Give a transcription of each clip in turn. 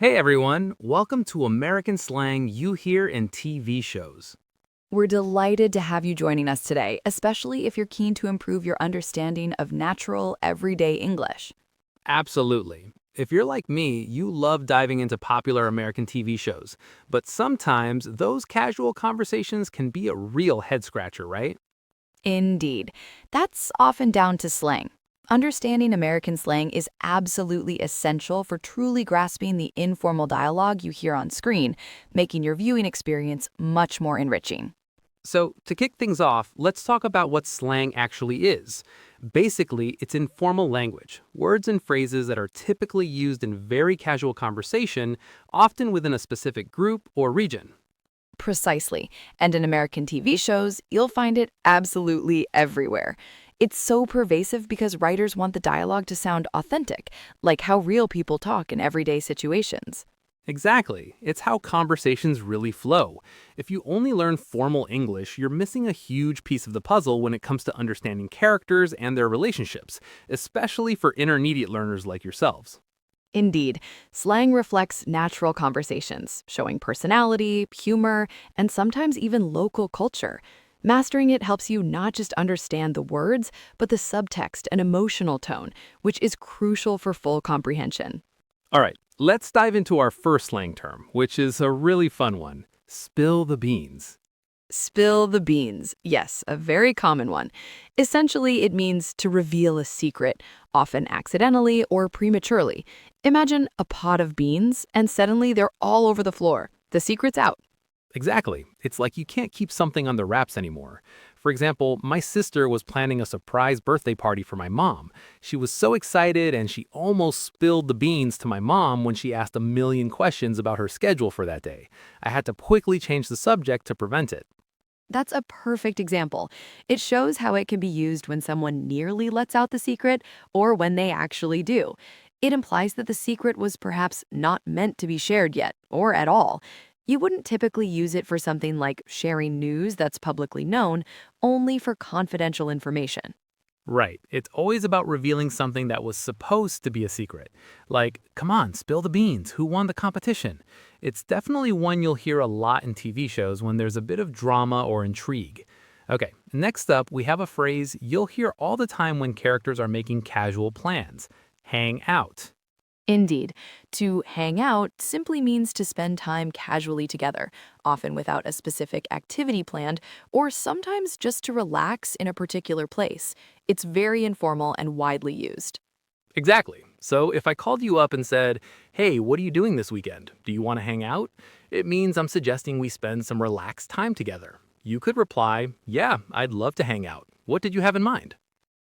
Hey everyone, welcome to American Slang you hear in TV shows. We're delighted to have you joining us today, especially if you're keen to improve your understanding of natural, everyday English. Absolutely. If you're like me, you love diving into popular American TV shows, but sometimes those casual conversations can be a real head scratcher, right? Indeed. That's often down to slang. Understanding American slang is absolutely essential for truly grasping the informal dialogue you hear on screen, making your viewing experience much more enriching. So, to kick things off, let's talk about what slang actually is. Basically, it's informal language, words and phrases that are typically used in very casual conversation, often within a specific group or region. Precisely. And in American TV shows, you'll find it absolutely everywhere. It's so pervasive because writers want the dialogue to sound authentic, like how real people talk in everyday situations. Exactly. It's how conversations really flow. If you only learn formal English, you're missing a huge piece of the puzzle when it comes to understanding characters and their relationships, especially for intermediate learners like yourselves. Indeed, slang reflects natural conversations, showing personality, humor, and sometimes even local culture. Mastering it helps you not just understand the words, but the subtext and emotional tone, which is crucial for full comprehension. All right, let's dive into our first slang term, which is a really fun one: spill the beans. Spill the beans. Yes, a very common one. Essentially, it means to reveal a secret, often accidentally or prematurely. Imagine a pot of beans, and suddenly they're all over the floor. The secret's out. Exactly. It's like you can't keep something under wraps anymore. For example, my sister was planning a surprise birthday party for my mom. She was so excited and she almost spilled the beans to my mom when she asked a million questions about her schedule for that day. I had to quickly change the subject to prevent it. That's a perfect example. It shows how it can be used when someone nearly lets out the secret or when they actually do. It implies that the secret was perhaps not meant to be shared yet, or at all. You wouldn't typically use it for something like sharing news that's publicly known, only for confidential information. Right. It's always about revealing something that was supposed to be a secret. Like, come on, spill the beans. Who won the competition? It's definitely one you'll hear a lot in TV shows when there's a bit of drama or intrigue. Okay, next up, we have a phrase you'll hear all the time when characters are making casual plans: hang out. Indeed, to hang out simply means to spend time casually together, often without a specific activity planned, or sometimes just to relax in a particular place. It's very informal and widely used. Exactly. So if I called you up and said, hey, what are you doing this weekend? Do you want to hang out? It means I'm suggesting we spend some relaxed time together. You could reply, yeah, I'd love to hang out. What did you have in mind?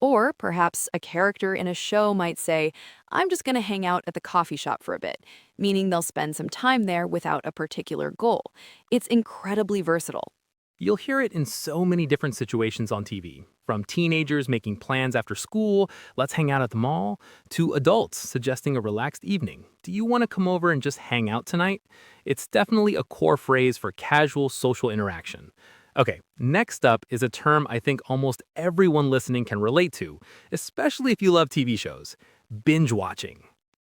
Or perhaps a character in a show might say, I'm just going to hang out at the coffee shop for a bit, meaning they'll spend some time there without a particular goal. It's incredibly versatile. You'll hear it in so many different situations on TV, from teenagers making plans after school, let's hang out at the mall, to adults suggesting a relaxed evening. Do you want to come over and just hang out tonight? It's definitely a core phrase for casual social interaction. Okay, next up is a term I think almost everyone listening can relate to, especially if you love TV shows: binge watching.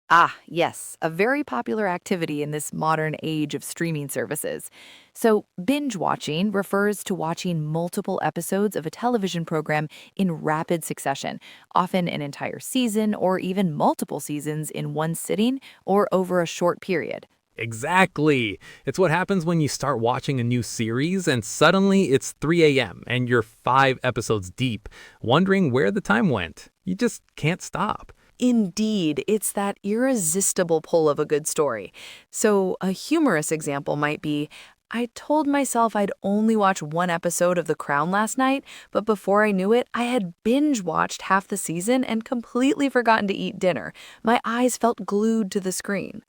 Ah, yes, a very popular activity in this modern age of streaming services. So, binge watching refers to watching multiple episodes of a television program in rapid succession, often an entire season or even multiple seasons in one sitting or over a short period. Exactly. It's what happens when you start watching a new series and suddenly it's 3 a.m. and you're 5 episodes deep, wondering where the time went. You just can't stop. Indeed, it's that irresistible pull of a good story. So, a humorous example might be, I told myself I'd only watch one episode of The Crown last night, but before I knew it, I had binge watched half the season and completely forgotten to eat dinner. My eyes felt glued to the screen.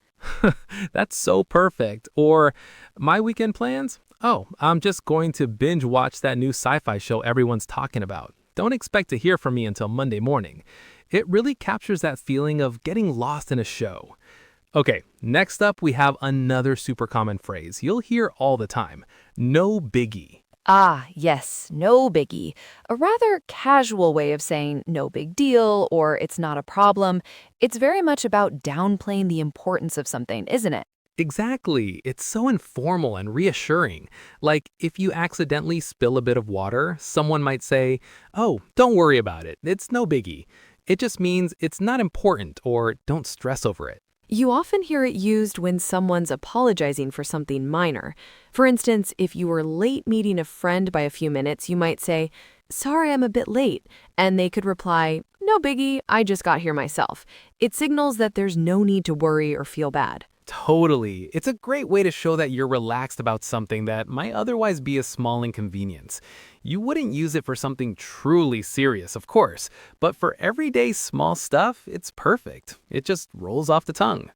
That's so perfect. Or, my weekend plans? Oh, I'm just going to binge watch that new sci fi show everyone's talking about. Don't expect to hear from me until Monday morning. It really captures that feeling of getting lost in a show. Okay, next up we have another super common phrase you'll hear all the time: no biggie. Ah, yes, no biggie. A rather casual way of saying no big deal or it's not a problem. It's very much about downplaying the importance of something, isn't it? Exactly. It's so informal and reassuring. Like, if you accidentally spill a bit of water, someone might say, "Oh, don't worry about it. It's no biggie." It just means it's not important or don't stress over it. You often hear it used when someone's apologizing for something minor. For instance, if you were late meeting a friend by a few minutes, you might say, "Sorry, I'm a bit late." And they could reply, "No biggie, I just got here myself." It signals that there's no need to worry or feel bad. Totally. It's a great way to show that you're relaxed about something that might otherwise be a small inconvenience. You wouldn't use it for something truly serious, of course, but for everyday small stuff, it's perfect. It just rolls off the tongue.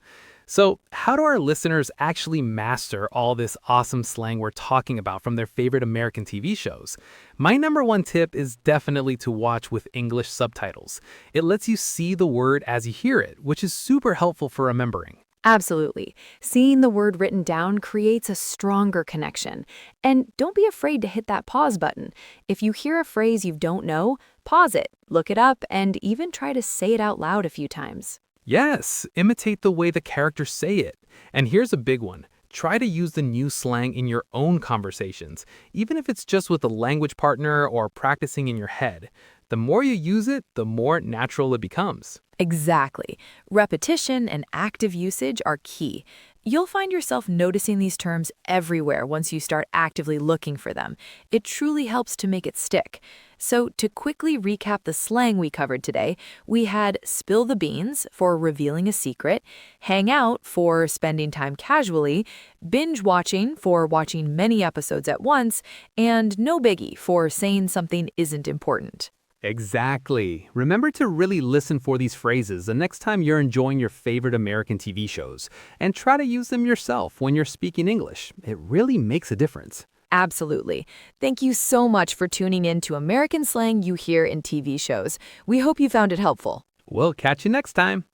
So, how do our listeners actually master all this awesome slang we're talking about from their favorite American TV shows? My number one tip is definitely to watch with English subtitles. It lets you see the word as you hear it, which is super helpful for remembering. Absolutely. Seeing the word written down creates a stronger connection. And don't be afraid to hit that pause button. If you hear a phrase you don't know, pause it, look it up, and even try to say it out loud a few times. Yes, imitate the way the characters say it. And here's a big one. Try to use the new slang in your own conversations, even if it's just with a language partner or practicing in your head. The more you use it, the more natural it becomes. Exactly. Repetition and active usage are key. You'll find yourself noticing these terms everywhere once you start actively looking for them. It truly helps to make it stick. So, to quickly recap the slang we covered today, we had spill the beans for revealing a secret, hang out for spending time casually, binge watching for watching many episodes at once, and no biggie for saying something isn't important. Exactly. Remember to really listen for these phrases the next time you're enjoying your favorite American TV shows, and try to use them yourself when you're speaking English. It really makes a difference. Absolutely. Thank you so much for tuning in to American slang you hear in TV shows. We hope you found it helpful. We'll catch you next time.